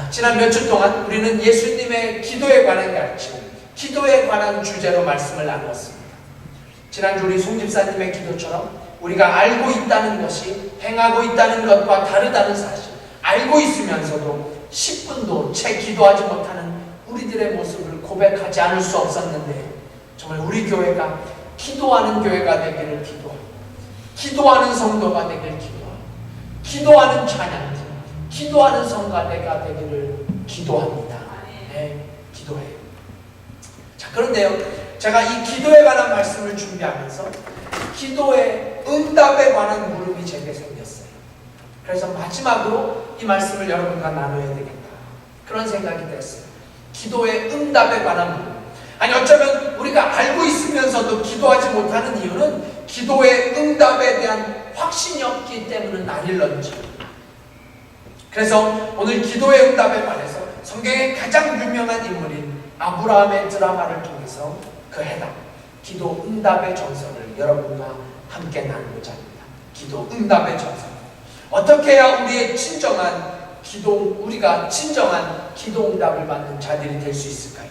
지난 몇 주 동안 우리는 예수님의 기도에 관한 가르침, 기도에 관한 주제로 말씀을 나누었습니다. 지난주 우리 송 집사님의 기도처럼 우리가 알고 있다는 것이 행하고 있다는 것과 다르다는 사실, 알고 있으면서도 10분도 채 기도하지 못하는 우리들의 모습을 고백하지 않을 수 없었는데, 정말 우리 교회가 기도하는 교회가 되기를 기도하고, 기도하는 성도가 되기를 기도하고, 기도하는 찬양팀, 기도하는 성가대가 되기를 기도합니다. 네, 기도해요. 자, 그런데요, 제가 이 기도에 관한 말씀을 준비하면서 기도의 응답에 관한 물음이 제게 생겼어요. 그래서 마지막으로 이 말씀을 여러분과 나눠야 되겠다, 그런 생각이 들었어요. 기도의 응답에 관한 물음. 아니, 어쩌면 우리가 알고 있으면서도 기도하지 못하는 이유는 기도의 응답에 대한 확신이 없기 때문은 아닐런지. 그래서 오늘 기도의 응답에 관해서 성경의 가장 유명한 인물인 아브라함의 드라마를 통해서 그 해답, 기도 응답의 정설을 여러분과 함께 나누고자 합니다. 기도 응답의 정설. 어떻게 해야 우리가 진정한 기도 응답을 받는 자들이 될 수 있을까요?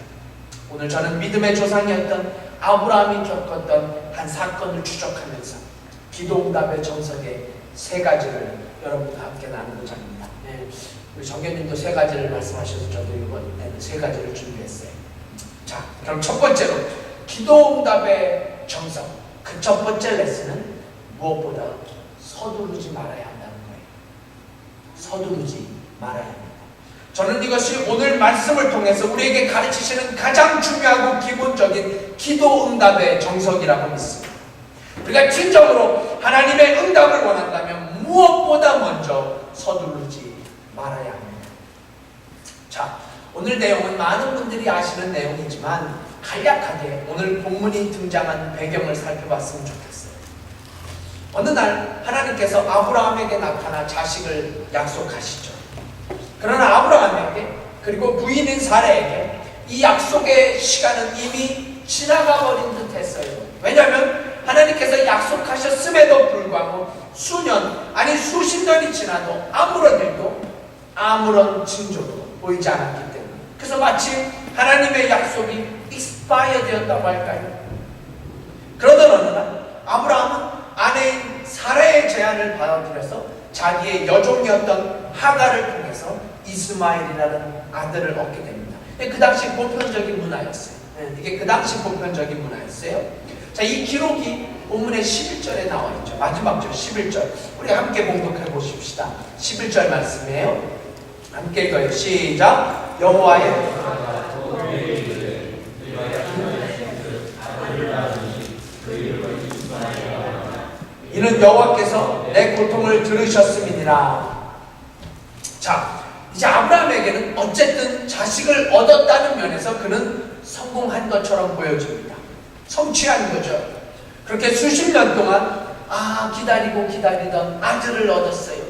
오늘 저는 믿음의 조상이었던 아브라함이 겪었던 한 사건을 추적하면서 기도 응답의 정석의 3가지를 여러분과 함께 나누고자 합니다. 네, 우리 정교님도 3가지를 말씀하셔서 저도 이번에는 3가지를 준비했어요. 자, 그럼 첫 번째로 기도 응답의 정석. 그 첫 번째 레슨은 무엇보다 서두르지 말아야 한다는 거예요. 서두르지 말아야 합니다. 저는 이것이 오늘 말씀을 통해서 우리에게 가르치시는 가장 중요하고 기본적인 기도 응답의 정석이라고 믿습니다. 우리가 진정으로 하나님의 응답을 원한다면 무엇보다 먼저 서두르지 말아야 합니다. 자, 오늘 내용은 많은 분들이 아시는 내용이지만 간략하게 오늘 본문이 등장한 배경을 살펴봤으면 좋겠어요. 어느 날 하나님께서 아브라함에게 나타나 자식을 약속하시죠. 그러나 아브라함에게 그리고 부인인 사라에게 이 약속의 시간은 이미 지나가 버린 듯 했어요. 왜냐하면 하나님께서 약속하셨음에도 불구하고 수년, 아니 수십 년이 지나도 아무런 일도, 아무런 징조도 보이지 않았기 때문에, 그래서 마치 하나님의 약속이 expire 되었다고 할까요? 그러던 어느 날 아브라함은 아내인 사라의 제안을 받아들여서 자기의 여종이었던 하갈을 통해서 이스마엘이라는 아들을 얻게 됩니다. 그 당시 보편적인 문화였어요. 이게 그 당시 보편적인 문화였어요. 자, 이 기록이 본문의 11절에 나와 있죠. 마지막 절 11절. 우리 함께 봉독해 보십시다. 11절 말씀이에요. 함께 읽어요. 시작. 여호와의 이는 여호와께서 내 고통을 들으셨음이니라. 자, 이제 아브라함에게는 어쨌든 자식을 얻었다는 면에서 그는 성공한 것처럼 보여집니다. 성취한 거죠. 그렇게 수십 년 동안 기다리고 기다리던 아들을 얻었어요.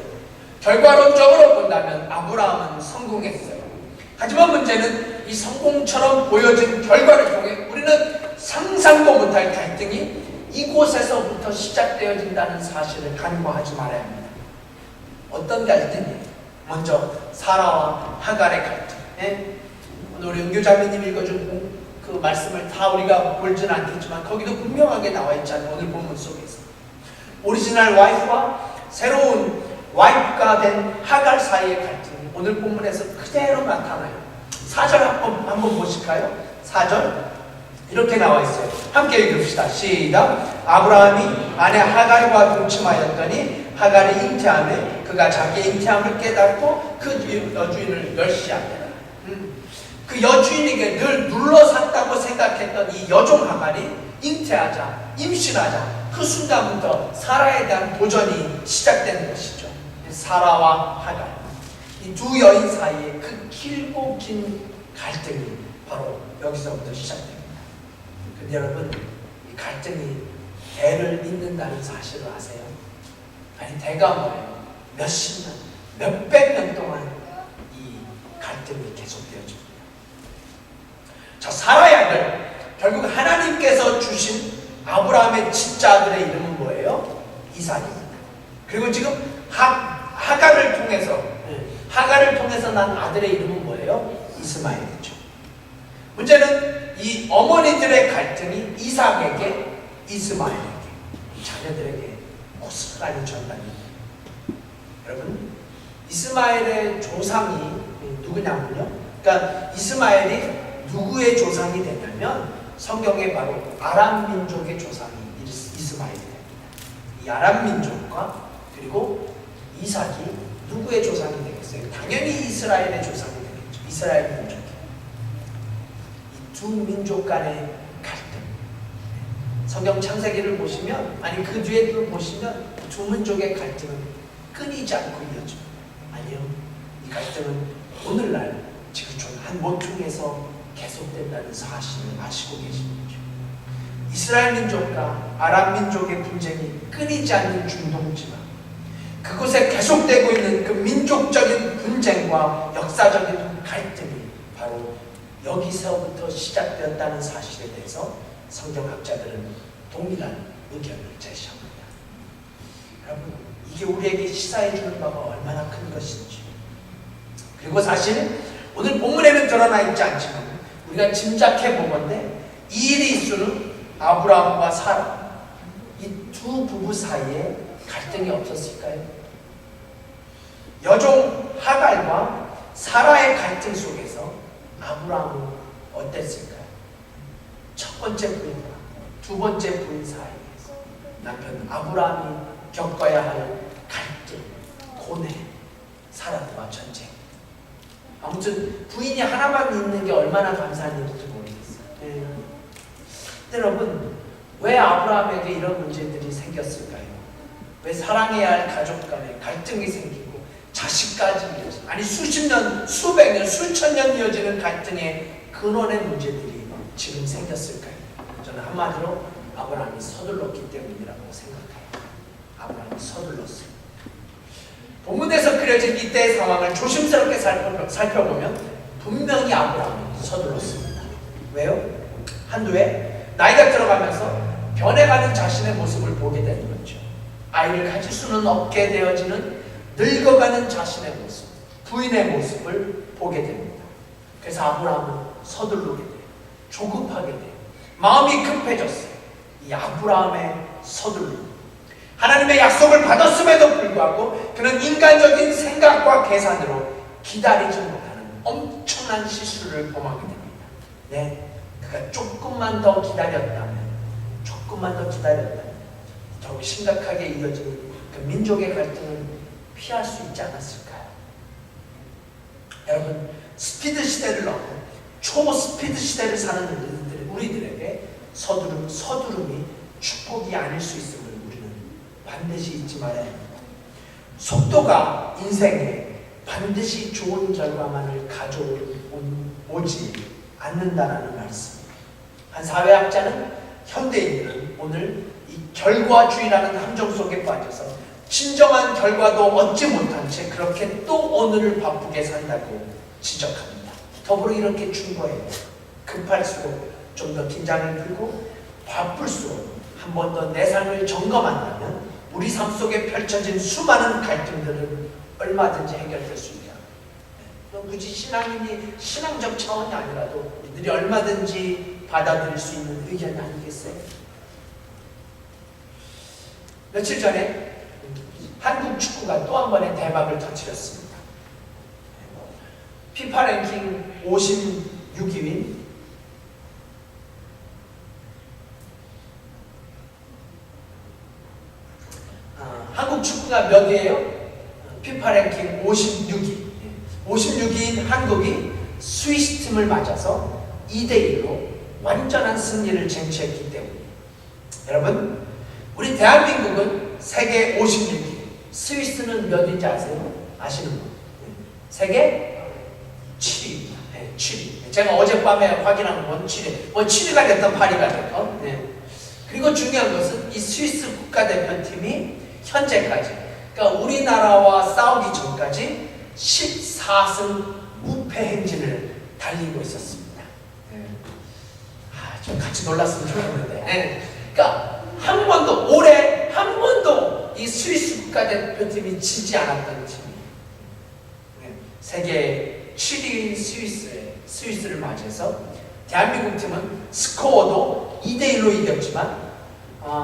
결과론적으로 본다면 아브라함은 성공했어요. 하지만 문제는 이 성공처럼 보여진 결과를 통해 우리는 상상도 못할 갈등이 이곳에서부터 시작되어진다는 사실을 간과하지 말아야 합니다. 어떤 갈등이에요? 먼저 사라와 하갈의 갈등. 오늘 우리 은교자매님 읽어준 그 말씀을 다 우리가 볼지는 않겠지만 거기도 분명하게 나와 있잖아요. 오늘 본문 속에서 오리지널 와이프와 새로운 와이프가 된 하갈 사이의 갈등이 오늘 본문에서 그대로 나타나요. 4절 한번 보실까요? 4절 이렇게 나와 있어요. 함께 읽읍시다. 시작. 아브라함이 아내 하갈과 동침하였더니 하갈이 잉태하며 그가 자기의 잉태함을 깨닫고 그 여주인을 멸시하니라. 그 여주인에게 늘 눌러샀다고 생각했던 이 여종 하갈이 잉태하자, 임신하자 그 순간부터 사라에 대한 도전이 시작되는 것이죠. 사라와 하갈, 이 두 여인 사이에 그 길고 긴 갈등이 바로 여기서부터 시작됩니다. 근데 여러분, 이 갈등이 대를 잇는다는 사실을 아세요? 아니, 대가 뭐예요? 몇십 년, 몇백 년 동안 이 갈등이 계속되어집니다. 자, 사라의 아들, 결국 하나님께서 주신 아브라함의 진짜 아들의 이름은 뭐예요? 이삭입니다. 그리고 지금 하갈을 통해서 하갈을 통해서 난 아들의 이름은 뭐예요? 이스마엘이죠. 문제는 이 어머니들의 갈등이 이삭에게, 이스마엘에게, 자녀들에게 고스란히 전달입니다. 여러분, 이스마엘의 조상이 누구냐면요, 그러니까 이스마엘이 누구의 조상이 되냐면 성경에 바로 아람 민족의 조상이 이스마엘이 됩니다. 이 아람 민족과 그리고 이삭이 누구의 조상이 되겠어요? 당연히 이스라엘의 조상이 되겠죠. 이스라엘 민족. 이 두 민족 간의 갈등. 성경 창세기를 보시면, 아니 그 뒤에도 보시면 두 민족의 갈등은 끊이지 않고 이어집니다. 아니요, 이 갈등은 오늘날 지구촌 한 모퉁이에서 계속된다는 사실을 아시고 계십니까? 이스라엘 민족과 아람 민족의 분쟁이 끊이지 않는 중동지만 그곳에 계속되고 있는 그 민족적인 분쟁과 역사적인 갈등이 바로 여기서부터 시작되었다는 사실에 대해서 성경학자들은 동일한 의견을 제시합니다. 여러분, 이게 우리에게 시사해주는 바가 얼마나 큰 것인지, 그리고 사실 오늘 본문에는 드러나 있지 않지만 우리가 짐작해 보건대 이 일이 있수는 아브라함과 사라, 이 두 부부 사이에 갈등이 없었을까요? 여종 하갈과 사라의 갈등 속에서 아브라함은 어땠을까요? 첫 번째 부인과 두 번째 부인 사이에서 남편 아브라함이 겪어야 할 갈등, 고뇌, 사라와 전쟁. 아무튼 부인이 하나만 있는 게 얼마나 감사한 일인지 모르겠어요. 네. 여러분, 왜 아브라함에게 이런 문제들이 생겼을까요? 왜 사랑해야 할 가족 간에 갈등이 생기고 자식까지 이어지는, 아니 수십 년, 수백 년, 수천 년 이어지는 갈등의 근원의 문제들이 지금 생겼을까요? 저는 한마디로 아브라함이 서둘렀기 때문이라고 생각해요. 아브라함이 서둘렀어요. 본문에서 그려진 이때의 상황을 조심스럽게 살펴보면 분명히 아브라함이 서둘렀습니다. 왜요? 한두해 나이가 들어가면서 변해가는 자신의 모습을 보게 되는 거죠. 아이를 가질 수는 없게 되어지는 늙어가는 자신의 모습, 부인의 모습을 보게 됩니다. 그래서 아브라함은 서두르게 돼요. 조급하게 돼요. 마음이 급해졌어요. 이 아브라함의 서둘름, 하나님의 약속을 받았음에도 불구하고 그는 인간적인 생각과 계산으로 기다리지 못하는 엄청난 실수를 범하게 됩니다. 네, 그가 조금만 더 기다렸다면 더욱 심각하게 이어지는 그 민족의 갈등을 피할 수 있지 않았을까요? 여러분, 스피드 시대를 넘고 초스피드 시대를 사는 우리들에게 서두름이 축복이 아닐 수 있음을 우리는 반드시 잊지 말아야 합니다. 속도가 인생에 반드시 좋은 결과만을 가져오지 않는다라는 말씀입니다. 한 사회학자는 현대인들은 오늘 이 결과주의라는 함정 속에 빠져서 진정한 결과도 얻지 못한 채 그렇게 또 오늘을 바쁘게 산다고 지적합니다. 더불어 이렇게 충고해요. 급할수록 좀 더 긴장을 풀고 바쁠수록 한 번 더 내 삶을 점검한다면 우리 삶 속에 펼쳐진 수많은 갈등들은 얼마든지 해결될 수 있다. 굳이 신앙인이 신앙적 차원이 아니라도 우리들이 얼마든지 받아들일 수 있는 의견이 아니겠어요? 며칠 전에 한국 축구가 또 한 번의 대박을 터뜨렸습니다. 피파 랭킹 56위인 한국 축구가 몇 위예요? 피파 랭킹 56위. 56위인 한국이 스위스 팀을 맞아서 2대1로 완전한 승리를 쟁취했기 때문에, 여러분, 우리 대한민국은 세계 56위. 스위스는 몇 위인지 아세요? 아시는 분? 세계 7위입니다. 네, 7위. 제가 어젯밤에 확인한 건 7위. 뭐 7위가 됐던 8위가 됐던. 네. 그리고 중요한 것은 이 스위스 국가대표팀이 현재까지, 그러니까 우리나라와 싸우기 전까지 14승 무패 행진을 달리고 있었습니다. 네. 좀 같이 놀랐으면 좋겠는데. 네. 그러니까 올해 한 번도 이 스위스 국가대표팀이 지지 않았던 팀이에요. 네. 세계 7위인 스위스를 맞이해서 대한민국 팀은 스코어도 2대1로 이겼지만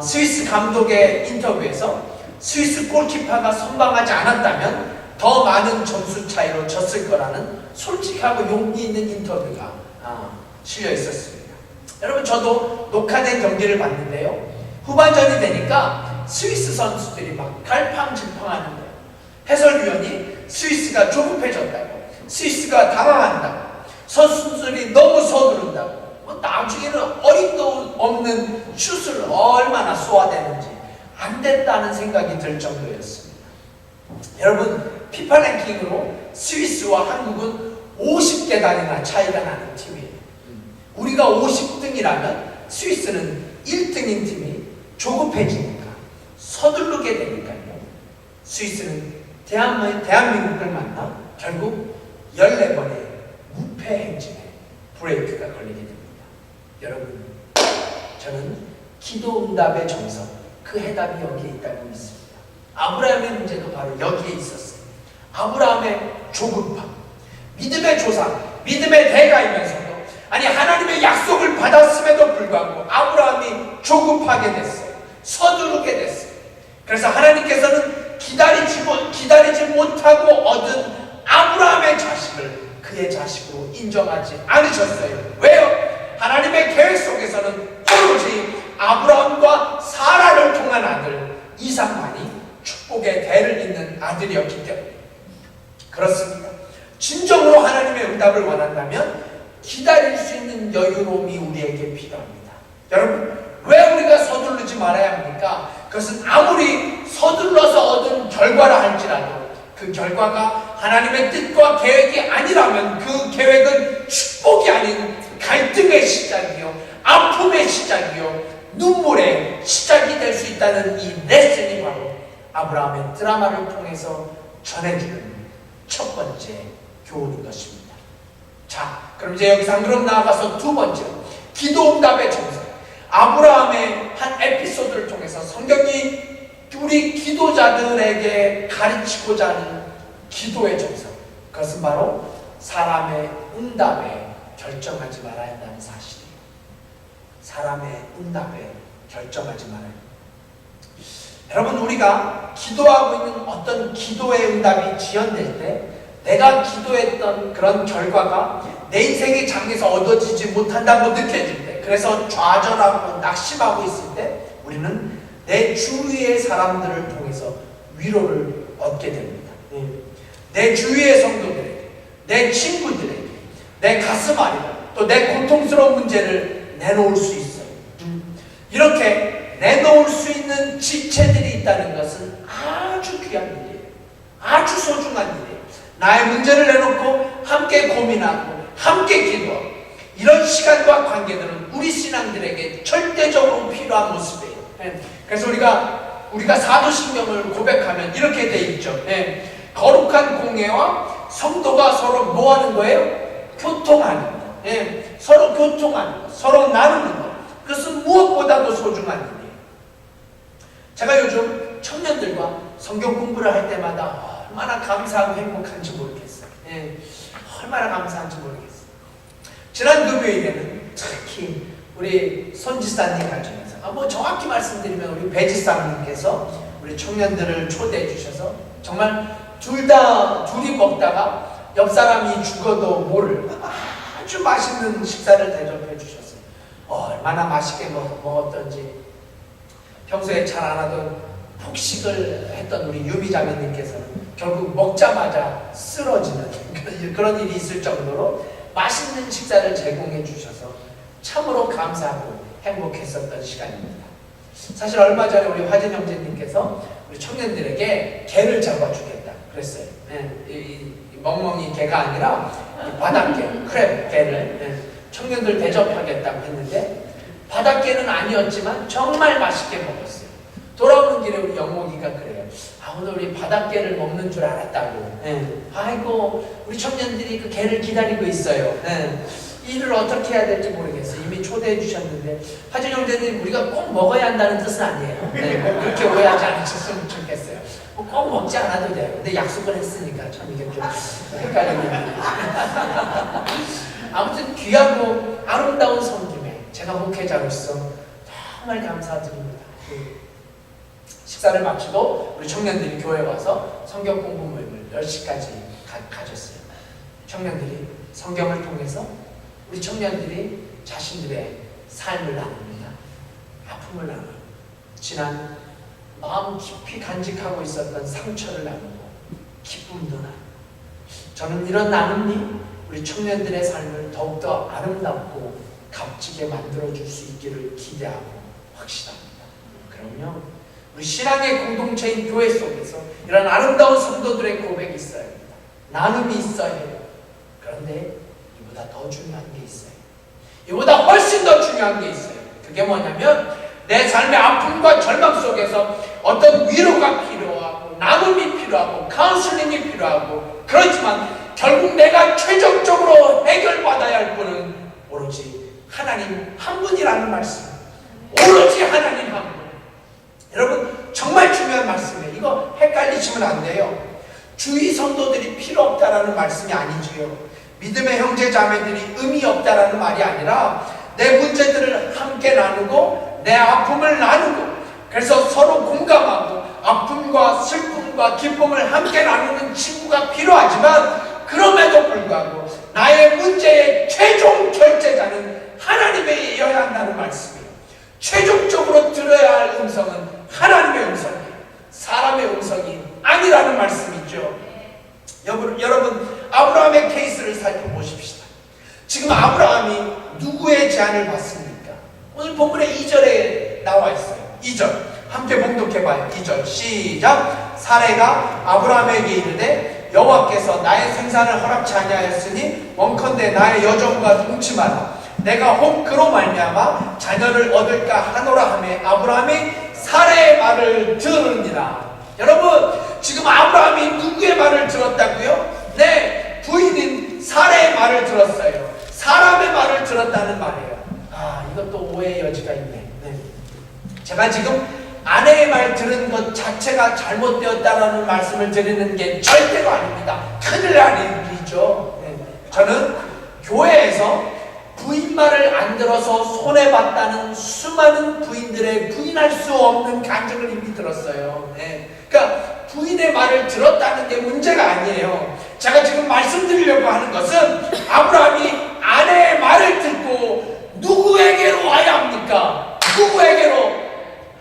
스위스 감독의 인터뷰에서 스위스 골키퍼가 선방하지 않았다면 더 많은 점수 차이로 졌을 거라는 솔직하고 용기 있는 인터뷰가 실려 있었습니다. 여러분, 저도 녹화된 경기를 봤는데요. 후반전이 되니까 스위스 선수들이 막 갈팡질팡하는 거예요. 해설위원이 스위스가 조급해졌다고, 스위스가 당황한다고, 선수들이 너무 서두른다고, 나중에는 어림도 없는 슛을 얼마나 쏘아대는지 안 됐다는 생각이 들 정도였습니다. 여러분, 피파 랭킹으로 스위스와 한국은 50계단이나 차이가 나는 팀이에요. 우리가 50등이라면 스위스는 1등인 팀이 조급해지니까, 서두르게 되니까요. 스위스는 대한민국을 만나 결국 14번의 무패 행진에 브레이크가 걸리게 됩니다. 여러분, 저는 기도 응답의 정석, 그 해답이 여기에 있다고 믿습니다. 아브라함의 문제도 바로 여기에 있었어요. 아브라함의 조급함, 믿음의 조상, 믿음의 대가이면서도 하나님의 약속을 받았음에도 불구하고 아브라함이 조급하게 됐어요. 서두르게 됐어요. 그래서 하나님께서는 기다리지 못하고 얻은 아브라함의 자식을 그의 자식으로 인정하지 않으셨어요. 왜요? 하나님의 계획 속에서는 오로지 아브라함과 사라를 통한 아들 이삭만이 축복의 대를 잇는 아들이었기 때문에 그렇습니다. 진정으로 하나님의 응답을 원한다면 기다릴 수 있는 여유로움이 우리에게 필요합니다. 여러분, 왜 우리가 서두르지 말아야 합니까? 그것은 아무리 서둘러서 얻은 결과라 할지라도 그 결과가 하나님의 뜻과 계획이 아니라면 그 계획은 축복이 아닌 갈등의 시작이요, 아픔의 시작이요, 눈물의 시작이 될 수 있다는 이 레슨이 바로 아브라함의 드라마를 통해서 전해주는 첫 번째 교훈인 것입니다. 자, 그럼 이제 여기서 한 걸음 나아가서 두 번째로 기도 응답의 정석, 아브라함의 한 에피소드를 통해서 성경이 우리 기도자들에게 가르치고자 하는 기도의 정석, 그것은 바로 사람의 응답에 결정하지 말아야 한다는 사실이에요. 사람의 응답에 결정하지 말아야 합니다. 여러분, 우리가 기도하고 있는 어떤 기도의 응답이 지연될 때 내가 기도했던 그런 결과가 내 인생의 장에서 얻어지지 못한다고 느껴질 때, 그래서 좌절하고 낙심하고 있을 때 우리는 내 주위의 사람들을 통해서 위로를 얻게 됩니다. 내 주위의 성도들에게, 내 친구들에게, 내 가슴 아래, 또 내 고통스러운 문제를 내놓을 수 있어요. 이렇게 내놓을 수 있는 지체들이 있다는 것은 아주 귀한 일이에요. 아주 소중한 일이에요. 나의 문제를 내놓고 함께 고민하고 함께 기도하고, 이런 시간과 관계들은 우리 신앙들에게 절대적으로 필요한 모습이에요. 그래서 우리가 사도신경을 고백하면 이렇게 돼 있죠. 거룩한 공예와 성도가 서로 뭐 하는 거예요? 교통하는 거. 서로 교통하는 거, 서로 나누는 거. 그것은 무엇보다도 소중한 일이에요. 제가 요즘 청년들과 성경 공부를 할 때마다 얼마나 감사하고 행복한지 모르겠어요. 얼마나 감사한지 모르겠어요. 지난 금요일에는 특히 우리 손지사님 가정에서, 정확히 말씀드리면 우리 배지사님께서 우리 청년들을 초대해 주셔서 정말 둘이 먹다가 옆 사람이 죽어도 모를 아주 맛있는 식사를 대접해 주셨어요. 얼마나 맛있게 먹었던지, 평소에 잘 안 하던 폭식을 했던 우리 유미자매님께서는 결국 먹자마자 쓰러지는 그런 일이 있을 정도로 맛있는 식사를 제공해 주셔서 참으로 감사하고 행복했었던 시간입니다. 사실 얼마 전에 우리 화진 형제님께서 우리 청년들에게 개를 잡아주겠다 그랬어요. 이 멍멍이 개가 아니라 바닷개, 크랩 개를 청년들 대접하겠다고 했는데, 바닷개는 아니었지만 정말 맛있게 먹었어요. 돌아오는 길에 우리 영목이가 그래요. 오늘 우리 바닷개를 먹는 줄 알았다고. 아이고, 우리 청년들이 그 개를 기다리고 있어요. 일을 어떻게 해야 될지 모르겠어요. 이미 초대해 주셨는데, 화진 형제님, 우리가 꼭 먹어야 한다는 뜻은 아니에요. 그렇게 오해하지 않으셨으면 좋겠어요. 꼭 먹지 않아도 돼요. 근데 약속을 했으니까 참 이게 좀 헷갈리네요. 아무튼 귀하고 아름다운 섬김에 제가 목회자로서 정말 감사드립니다. 식사를 마치고 우리 청년들이 교회에 와서 성경 공부 모임을 10시까지 가졌어요. 청년들이 성경을 통해서 우리 청년들이 자신들의 삶을 나눕니다. 아픔을 나눠요. 지난 마음 깊이 간직하고 있었던 상처를 나누고 기쁨도 나누고, 저는 이런 나눔이 우리 청년들의 삶을 더욱더 아름답고 값지게 만들어줄 수 있기를 기대하고 확신합니다. 그럼요, 우리 신앙의 공동체인 교회 속에서 이런 아름다운 성도들의 고백이 있어야 합니다. 나눔이 있어야 해요. 그런데 이보다 더 중요한 게 있어요. 이보다 훨씬 더 중요한 게 있어요. 그게 뭐냐면 내 삶의 아픔과 절망 속에서 어떤 위로가 필요하고 나눔이 필요하고 카운슬링이 필요하고, 그렇지만 결국 내가 최종적으로 해결받아야 할 분은 오로지 하나님 한 분이라는 말씀. 오로지 하나님 한 분. 여러분 정말 중요한 말씀이에요. 이거 헷갈리시면 안 돼요. 주위 성도들이 필요 없다라는 말씀이 아니지요. 믿음의 형제 자매들이 의미 없다라는 말이 아니라 내 문제들을 함께 나누고 내 아픔을 나누고, 그래서 서로 공감하고 아픔과 슬픔과 기쁨을 함께 나누는 친구가 필요하지만, 그럼에도 불구하고 나의 문제의 최종 결제자는 하나님이어야 한다는 말씀이에요. 최종적으로 들어야 할 음성은 하나님의 음성이에요. 사람의 음성이 아니라는 말씀이죠. 여러분 아브라함의 케이스를 살펴보십시다. 지금 아브라함이 누구의 제안을 받습니까? 오늘 본문의 2절에 나와 있어요. 2절 함께 봉독해봐요. 2절 시작. 사레가 아브라함에게 이르되 여호와께서 나의 생산을 허락치 아니하였으니 원컨대 나의 여종과 동침하라. 내가 혹 그로 말미암아 자녀를 얻을까 하노라 하매 아브라함이 사레의 말을 들으니라. 여러분 지금 아브라함이 누구의 말을 들었다고요? 네, 부인인 사레의 말을 들었어요. 사람의 말을 들었다는 말이에요. 이것도 오해의 여지가 있네. 네. 제가 지금 아내의 말 들은 것 자체가 잘못되었다라는 말씀을 드리는 게 절대로 아닙니다. 큰일 날 일이죠. 네. 저는 교회에서 부인 말을 안 들어서 손해봤다는 수많은 부인들의 부인할 수 없는 감정을 이미 들었어요. 네. 그러니까 부인의 말을 들었다는 게 문제가 아니에요. 제가 지금 말씀드리려고 하는 것은 아브라함이 아내의 말을 듣고 누구에게로 와야 합니까? 누구에게로?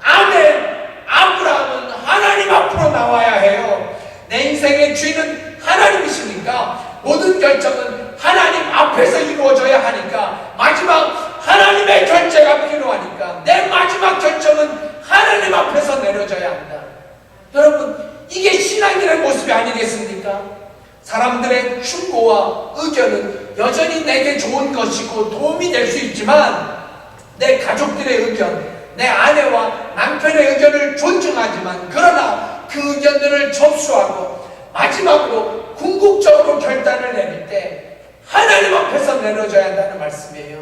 아멘. 아브라함은 하나님 앞으로 나와야 해요. 내 인생의 주인은 하나님이시니까 모든 결정은 하나님 앞에서 이루어져야 하니까, 마지막 하나님의 결제가 필요하니까 내 마지막 결정은 하나님 앞에서 내려져야 한다. 여러분 이게 신앙인의 모습이 아니겠습니까? 사람들의 충고와 의견은 여전히 내게 좋은 것이고 도움이 될 수 있지만, 내 가족들의 의견, 내 아내와 남편의 의견을 존중하지만, 그러나 그 의견들을 접수하고 마지막으로 궁극적으로 결단을 내릴 때 하나님 앞에서 내려져야 한다는 말씀이에요.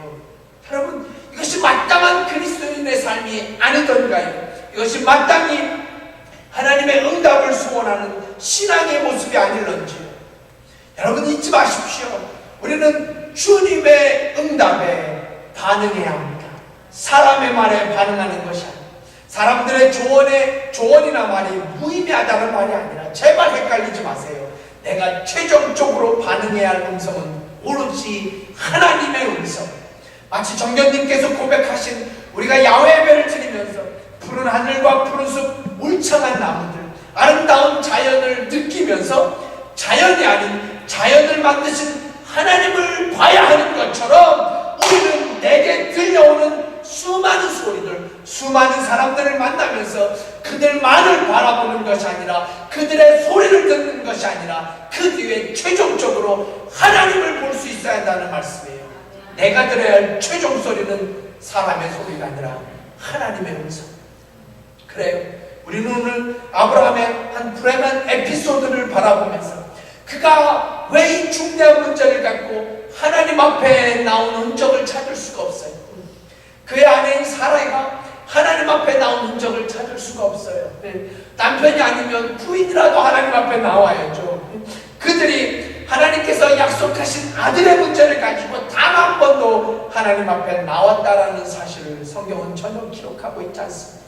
여러분 이것이 마땅한 그리스도인의 삶이 아니던가요? 이것이 마땅히 하나님의 응답을 소원하는 신앙의 모습이 아닐런지요. 여러분 잊지 마십시오. 우리는 주님의 응답에 반응해야 합니다. 사람의 말에 반응하는 것이 아니라, 사람들의 조언이나 말이 무의미하다는 말이 아니라, 제발 헷갈리지 마세요. 내가 최종적으로 반응해야 할 음성은 오로지 하나님의 음성. 마치 정견님께서 고백하신, 우리가 야훼 예배를 드리면서 푸른 하늘과 푸른 숲, 울창한 나무들, 아름다운 자연을 느끼면서 자연이 아닌 자연을 만드신 하나님을 봐야 하는 것처럼, 우리는 내게 들려오는 수많은 소리들, 수많은 사람들을 만나면서 그들만을 바라보는 것이 아니라, 그들의 소리를 듣는 것이 아니라 그 뒤에 최종적으로 하나님을 볼 수 있어야 한다는 말씀이에요. 내가 들어야 할 최종 소리는 사람의 소리가 아니라 하나님의 음성. 그래요. 우리는 오늘 아브라함의 한 불행한 에피소드를 바라보면서 그가 왜 이 중대한 문제를 갖고 하나님 앞에 나온 흔적을 찾을 수가 없어요. 그의 아내인 사라가 하나님 앞에 나온 흔적을 찾을 수가 없어요. 남편이 아니면 부인이라도 하나님 앞에 나와야죠. 그들이 하나님께서 약속하신 아들의 문제를 가지고 단 한 번도 하나님 앞에 나왔다라는 사실을 성경은 전혀 기록하고 있지 않습니다.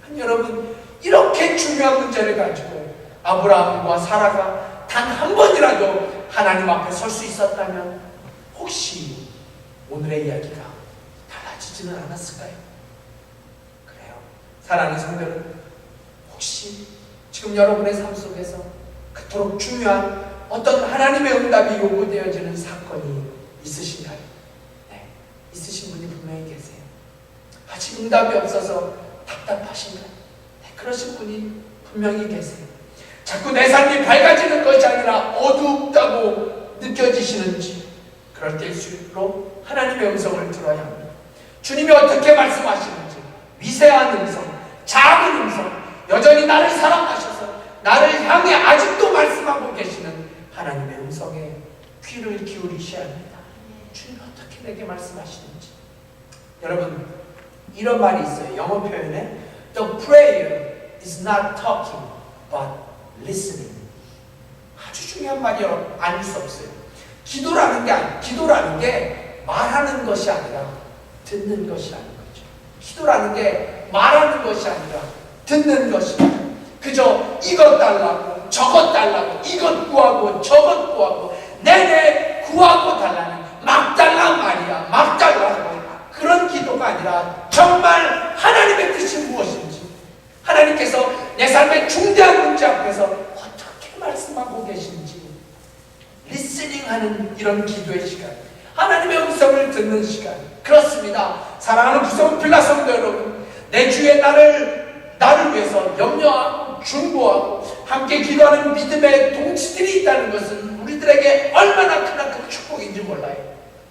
아니, 여러분, 이렇게 중요한 문제를 가지고 아브라함과 사라가 단 한 번이라도 하나님 앞에 설 수 있었다면 혹시 오늘의 이야기가 달라지지는 않았을까요? 그래요. 사랑하는 성도들, 혹시 지금 여러분의 삶 속에서 그토록 중요한 어떤 하나님의 응답이 요구되어지는 사건이 있으신가요? 네, 있으신 분이 분명히 계세요. 아직 응답이 없어서 답답하신가요? 네, 그러신 분이 분명히 계세요. 자꾸 내 삶이 밝아지는 것이 아니라 어둡다고 느껴지시는지, 그럴 때일수록 하나님의 음성을 들어야 합니다. 주님이 어떻게 말씀하시는지, 미세한 음성, 작은 음성, 여전히 나를 사랑하셔서 나를 향해 아직도 말씀하고 계시는 하나님의 음성에 귀를 기울이셔야 합니다. 주님이 어떻게 내게 말씀하시는지. 여러분, 이런 말이 있어요. 영어 표현에 The prayer is not talking but listening. 아주 중요한 말이 아닐 수 없어요. 기도라는 게 말하는 것이 아니라 듣는 것이라는 거죠. 기도라는 게 말하는 것이 아니라 듣는 것이다. 그저 이것 달라고 저것 달라고 이것 구하고 저것 구하고 내내 구하고 달라는 막 달라 말이야, 막 달라고, 그런 기도가 아니라 정말 하나님의 뜻이 무엇인지, 하나님께서 내 삶의 중대한 문제 앞에서 어떻게 말씀하고 계신지 리스닝하는 이런 기도의 시간, 하나님의 음성을 듣는 시간. 그렇습니다. 사랑하는 구성 빌라 성도 여러분, 내 주에 나를 위해서 염려하고 중보하고 함께 기도하는 믿음의 동지들이 있다는 것은 우리들에게 얼마나 큰 축복인지 몰라요.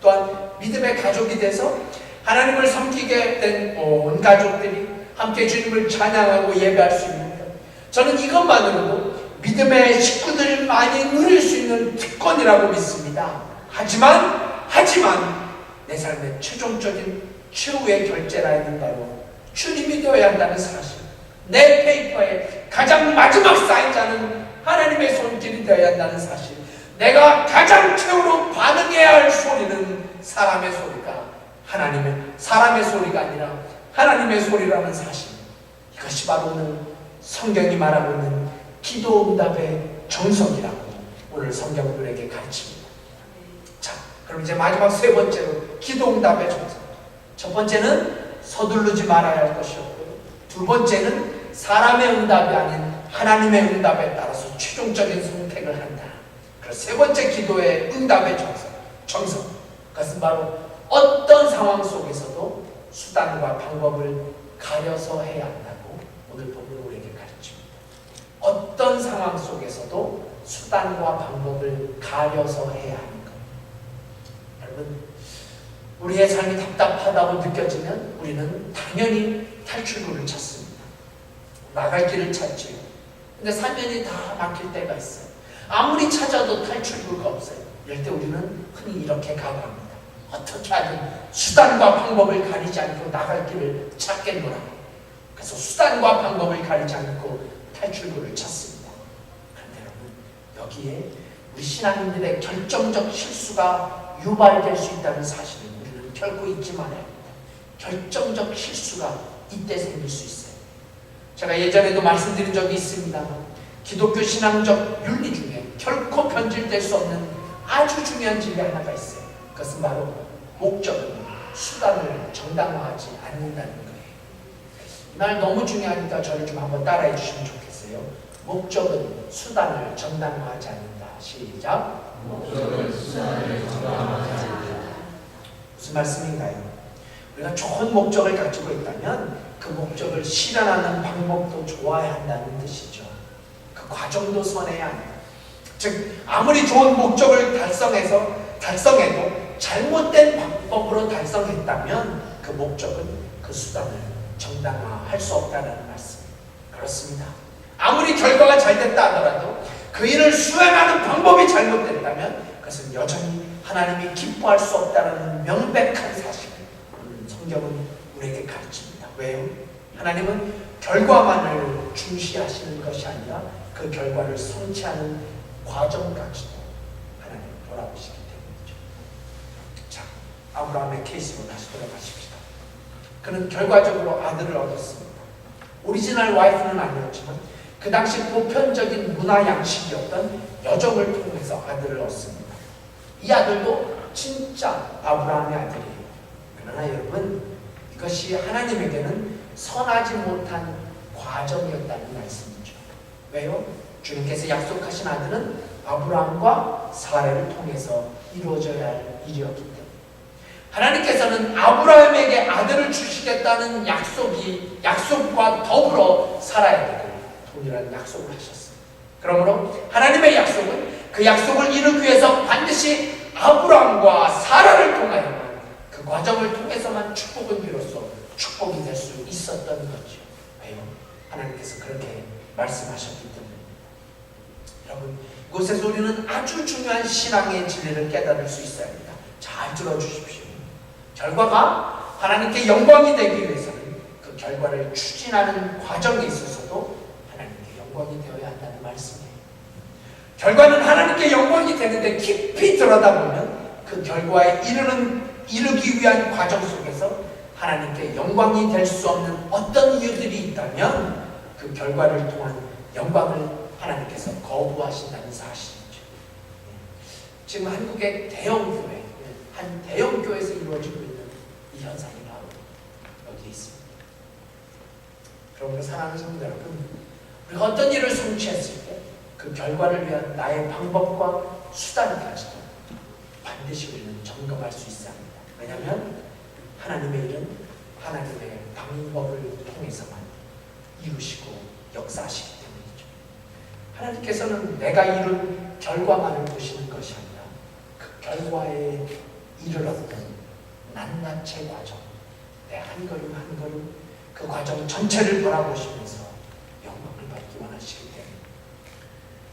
또한 믿음의 가족이 돼서 하나님을 섬기게 된 온 가족들이 함께 주님을 찬양하고 예배할 수 있는 것, 저는 이것만으로도 믿음의 식구들만이 누릴 수 있는 특권이라고 믿습니다. 하지만 내 삶의 최종적인 최후의 결제라는 바로 주님이 되어야 한다는 사실, 내 페이퍼의 가장 마지막 사인자는 하나님의 손길이 되어야 한다는 사실, 내가 가장 최후로 반응해야 할 소리는 사람의 소리가 사람의 소리가 아니라 하나님의 소리라는 사실, 이것이 바로 오늘 성경이 말하고 있는 기도 응답의 정석이라고 오늘 성경은 우리에게 가르칩니다. 자, 그럼 이제 마지막 세 번째로 기도 응답의 정석. 첫 번째는 서두르지 말아야 할 것이었고, 두 번째는 사람의 응답이 아닌 하나님의 응답에 따라서 최종적인 선택을 한다. 그래서 세 번째 기도의 응답의 정석. 그것은 바로 어떤 상황 속에서도 수단과 방법을 가려서 해야 한다고 오늘 본문 우리에게 가르칩니다. 어떤 상황 속에서도 수단과 방법을 가려서 해야 하는 것. 여러분, 우리의 삶이 답답하다고 느껴지면 우리는 당연히 탈출구를 찾습니다. 나갈 길을 찾지요. 근데 사면이 다 막힐 때가 있어요. 아무리 찾아도 탈출구가 없어요. 이럴 때 우리는 흔히 이렇게 각오합니다. 어떻게 하든 수단과 방법을 가리지 않고 나갈 길을 찾겠노라. 그래서 수단과 방법을 가리지 않고 탈출구를 찾습니다. 그런데 여러분, 여기에 우리 신앙인들의 결정적 실수가 유발될 수 있다는 사실을 우리는 결코 잊지 말아야 합니다. 결정적 실수가 이때 생길 수 있어요. 제가 예전에도 말씀드린 적이 있습니다. 기독교 신앙적 윤리 중에 결코 변질될 수 없는 아주 중요한 진리 하나가 있어요. 그것은 바로 목적은 수단을 정당화하지 않는다는 거예요. 이 말 너무 중요하니까 저를 좀 한번 따라해 주시면 좋겠어요. 목적은 수단을 정당화하지 않는다. 시작. 목적은 수단을 정당화하지 않는다. 무슨 말씀인가요? 우리가 좋은 목적을 가지고 있다면 그 목적을 실현하는 방법도 좋아야 한다는 뜻이죠. 그 과정도 선해야 합니다. 즉, 아무리 좋은 목적을 달성해도 잘못된 방법으로 달성했다면 그 목적은 그 수단을 정당화할 수 없다는 말씀입니다. 그렇습니다. 아무리 결과가 잘 됐다 하더라도 그 일을 수행하는 방법이 잘못됐다면 그것은 여전히 하나님이 기뻐할 수 없다는 명백한 사실을 성경은 우리에게 가르칩니다. 왜요? 하나님은 결과만을 중시하시는 것이 아니라 그 결과를 성취하는 과정까지도 하나님 돌아보시기 때문이죠. 자, 아브라함의 케이스로 다시 돌아가십시다. 그는 결과적으로 아들을 얻었습니다. 오리지널 와이프는 아니었지만 그 당시 보편적인 문화 양식이었던 여정을 통해서 아들을 얻습니다. 이 아들도 진짜 아브라함의 아들이에요. 그러나 여러분, 이것이 하나님에게는 선하지 못한 과정이었다는 말씀이죠. 왜요? 주님께서 약속하신 아들은 아브라함과 사례를 통해서 이루어져야 할 일이었기 때문에 하나님께서는 아브라함에게 아들을 주시겠다는 약속과 더불어 살아야 되고 동일한 약속을 하셨어요. 그러므로 하나님의 약속은 그 약속을 이루기 위해서 반드시 아브라함과 사라를 통하여만 그 과정을 통해서만 축복은 비로소 축복이 될 수 있었던 거죠. 왜요? 하나님께서 그렇게 말씀하셨기 때문에. 여러분, 이곳에서 우리는 아주 중요한 신앙의 진리를 깨달을 수 있어야 합니다. 잘 들어주십시오. 결과가 하나님께 영광이 되기 위해서는 그 결과를 추진하는 과정에 있어서도 하나님께 영광이 되어야 한다는 말씀이에요. 결과는 하나님께 영광이 되는데 깊이 들여다보면 그 결과에 이르기 위한 과정 속에서 하나님께 영광이 될 수 없는 어떤 이유들이 있다면 그 결과를 통한 영광을 하나님께서 거부하신다는 사실이죠. 지금 한국의 대형교회, 한 대형교회에서 이루어지고 있는 이 현상이 바로 여기에 있습니다. 그러므로 사랑하는 성도 여러분, 우리가 어떤 일을 성취했을 때 그 결과를 위한 나의 방법과 수단까지도 반드시 우리는 점검할 수 있어야 합니다. 왜냐하면 하나님의 일은 하나님의 방법을 통해서만 이루시고 역사하시기 때문이죠. 하나님께서는 내가 이룬 결과만을 보시는 것이 아니라 그 결과에 이르렀던 낱낱의 과정, 내 한 걸음 한 걸음 그 과정 전체를 바라보시면서 영광을 받기 원하시기 때문에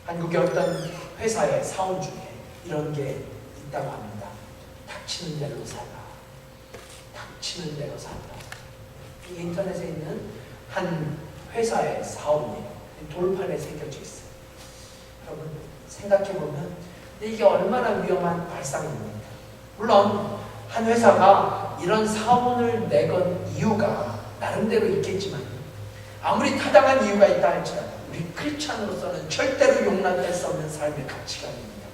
한국의 어떤 회사의 사원 중에 이런 게 있다고 합니다. 닥치는 대로 살아. 닥치는 대로 살아. 이 인터넷에 있는 한 회사의 사원이 돌판에 새겨져 있어요. 여러분 생각해보면 이게 얼마나 위험한 발상입니까? 물론 한 회사가 이런 사원을 내건 이유가 나름대로 있겠지만 아무리 타당한 이유가 있다 할지라도 우리 크리스찬으로서는 절대로 용납될 수 없는 삶의 가치가 아닙니다.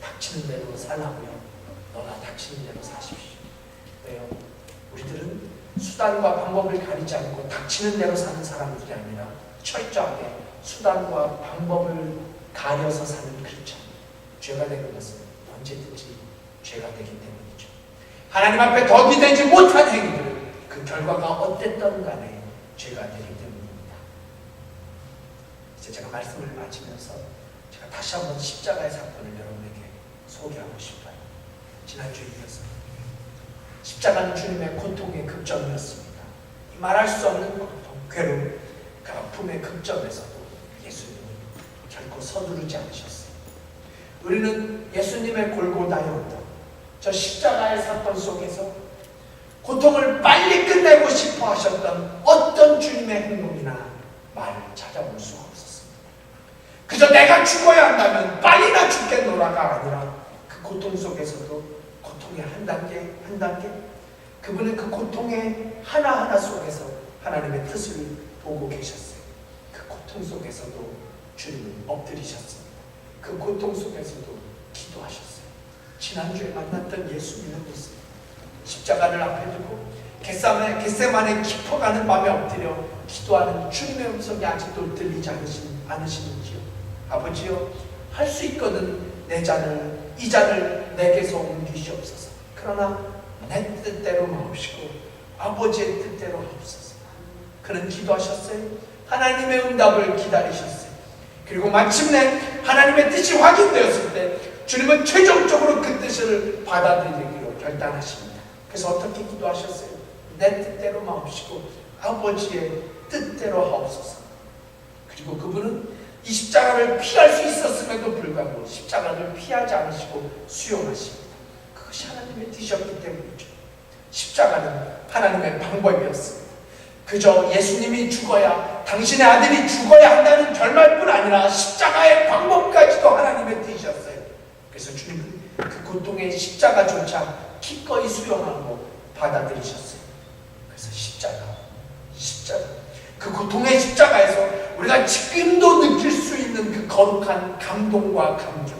닥치는 대로 살라고요. 너나 닥치는 대로 사십시오. 왜요? 우리들은 수단과 방법을 가리지 않고 닥치는 대로 사는 사람들이 아니라 철저하게 수단과 방법을 가려서 사는 크리스찬. 죄가 되는 것은 언제든지 죄가 되기 때문이죠. 하나님 앞에 덕이 되지 못한 행위들, 그 결과가 어땠든 간에 죄가 되기 때문입니다. 이제 제가 말씀을 마치면서 제가 다시 한번 십자가의 사건을 여러분에게 소개하고 싶어요. 지난주에 이어서 십자가는 주님의 고통의 극점이었습니다. 말할 수 없는 고통, 괴로움, 그 아픔의 극점에서도 예수님은 결코 서두르지 않으셨어요. 우리는 예수님의 골고다의 언덕, 저 십자가의 사건 속에서 고통을 빨리 끝내고 싶어 하셨던 어떤 주님의 행동이나 말을 찾아볼 수가 없었습니다. 그저 내가 죽어야 한다면 빨리나 죽겠노라가 아니라 그 고통 속에서도 고통의 한 단계 한 단계 그분은 그 고통의 하나하나 속에서 하나님의 뜻을 보고 계셨어요. 그 고통 속에서도 주님은 엎드리셨습니다. 그 고통 속에서도 기도하셨어요. 지난주에 만났던 예수님의 모습, 십자가를 앞에 두고 겟세마네 깊어가는 밤에 엎드려 기도하는 주님의 음성이 아직도 들리지 않으시는지요? 아버지요, 할 수 있거든 이 잔을 내게서 옮기시옵소서. 그러나 내 뜻대로 마옵시고 아버지의 뜻대로 하옵소서. 그는 기도하셨어요. 하나님의 응답을 기다리셨어요. 그리고 마침내 하나님의 뜻이 확인되었을 때 주님은 최종적으로 그 뜻을 받아들이기로 결단하십니다. 그래서 어떻게 기도하셨어요? 내 뜻대로 마옵시고 아버지의 뜻대로 하옵소서. 그리고 그분은 이 십자가를 피할 수 있었음에도 불구하고 십자가를 피하지 않으시고 수용하십니다. 그것이 하나님의 뜻이었기 때문이죠. 십자가는 하나님의 방법이었습니다. 그저 예수님이 죽어야, 당신의 아들이 죽어야 한다는 결말뿐 아니라 십자가의 방법까지도 하나님의 뜻이었어요. 그래서 주님은 그 고통의 십자가조차 기꺼이 수용하고 받아들이셨어요. 그래서 십자가 그 고통의 십자가에서 우리가 지금도 느낄 수 있는 그 거룩한 감동과 감격,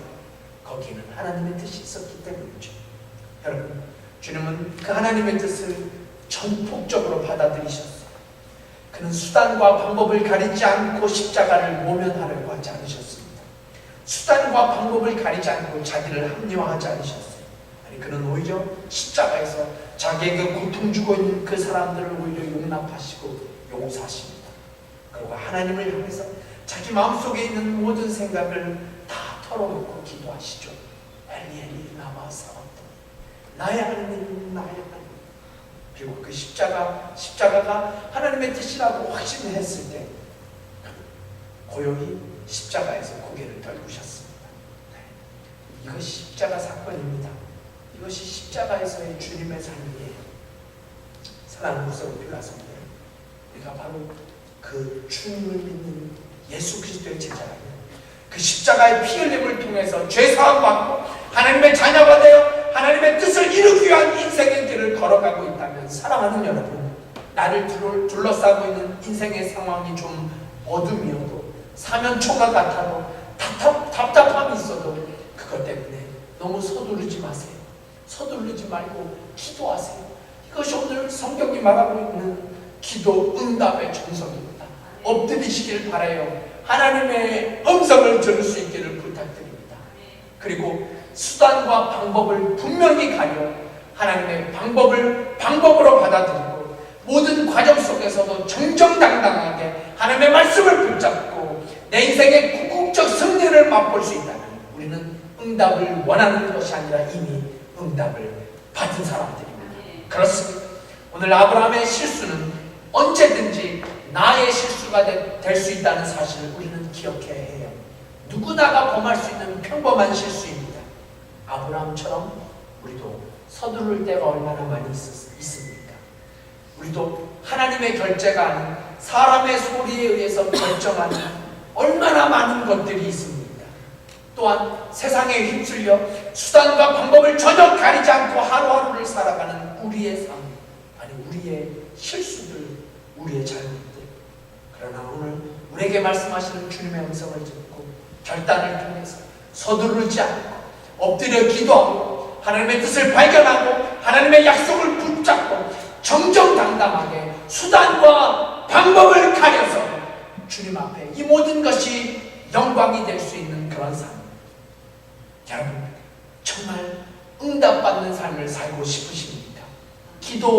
거기에는 하나님의 뜻이 있었기 때문이죠. 여러분, 주님은 그 하나님의 뜻을 전폭적으로 받아들이셨어요. 그는 수단과 방법을 가리지 않고 십자가를 모면하려고 하지 않으셨습니다. 수단과 방법을 가리지 않고 자기를 합리화하지 않으셨어요. 아니, 그는 오히려 십자가에서 자기에게 고통 주고 있는 그 사람들을 오히려 용납하시고 용서하십니다. 그리고 하나님을 향해서 자기 마음속에 있는 모든 생각을 다 털어놓고 기도하시죠. 엘리 엘리 라마 사박다니, 나의 하나님 나의 하나님. 그리고 그 십자가가 하나님의 뜻이라고 확신했을 때 고요히 십자가에서 고개를 떨구셨습니다. 이것이 십자가 사건입니다. 이것이 십자가에서의 주님의 삶이에요. 사랑하는 목사님 필요하십니다. 우리가 바로 그 주님을 믿는 예수 그리스도의 제자라면 그 십자가의 피 흘림을 통해서 죄사함 받고 하나님의 자녀가 되어 하나님의 뜻을 이루기 위한 인생의 길을 걸어가고 있다면, 사랑하는 여러분, 나를 둘러싸고 있는 인생의 상황이 좀 어둠이어도 사면초가 같아도 답답함이 있어도 그것 때문에 너무 서두르지 마세요. 서두르지 말고 기도하세요. 이것이 오늘 성경이 말하고 있는 기도 응답의 정석입니다. 엎드리시길 바라요. 하나님의 음성을 들을 수 있기를 부탁드립니다. 그리고 수단과 방법을 분명히 가려 하나님의 방법으로 받아들이고 모든 과정 속에서도 정정당당하게 하나님의 말씀을 붙잡고 내 인생의 궁극적 승리를 맛볼 수 있다면 우리는 응답을 원하는 것이 아니라 이미 응답을 받은 사람들입니다. 그렇습니다. 오늘 아브라함의 실수는 언제든지 나의 실수가 될 수 있다는 사실을 우리는 기억해야 해요. 누구나가 범할 수 있는 평범한 실수입니다. 아브라함처럼 우리도 서두를 때가 얼마나 많이 있습니까? 우리도 하나님의 결제가 아닌 사람의 소리에 의해서 결정하는 얼마나 많은 것들이 있습니다. 또한 세상에 휩쓸려 수단과 방법을 전혀 가리지 않고 하루하루를 살아가는 우리의 삶, 아니 우리의 실수들, 우리의 잘못들. 그러나 오늘 우리에게 말씀하시는 주님의 음성을 듣고 결단을 통해서 서두르지 않고 엎드려 기도하고 하나님의 뜻을 발견하고 하나님의 약속을 붙잡고 정정당당하게 수단과 방법을 가려서 주님 앞에 이 모든 것이 영광이 될 수 있는 그런 삶. 여러분, 정말 응답받는 삶을 살고 싶으십니까? 기도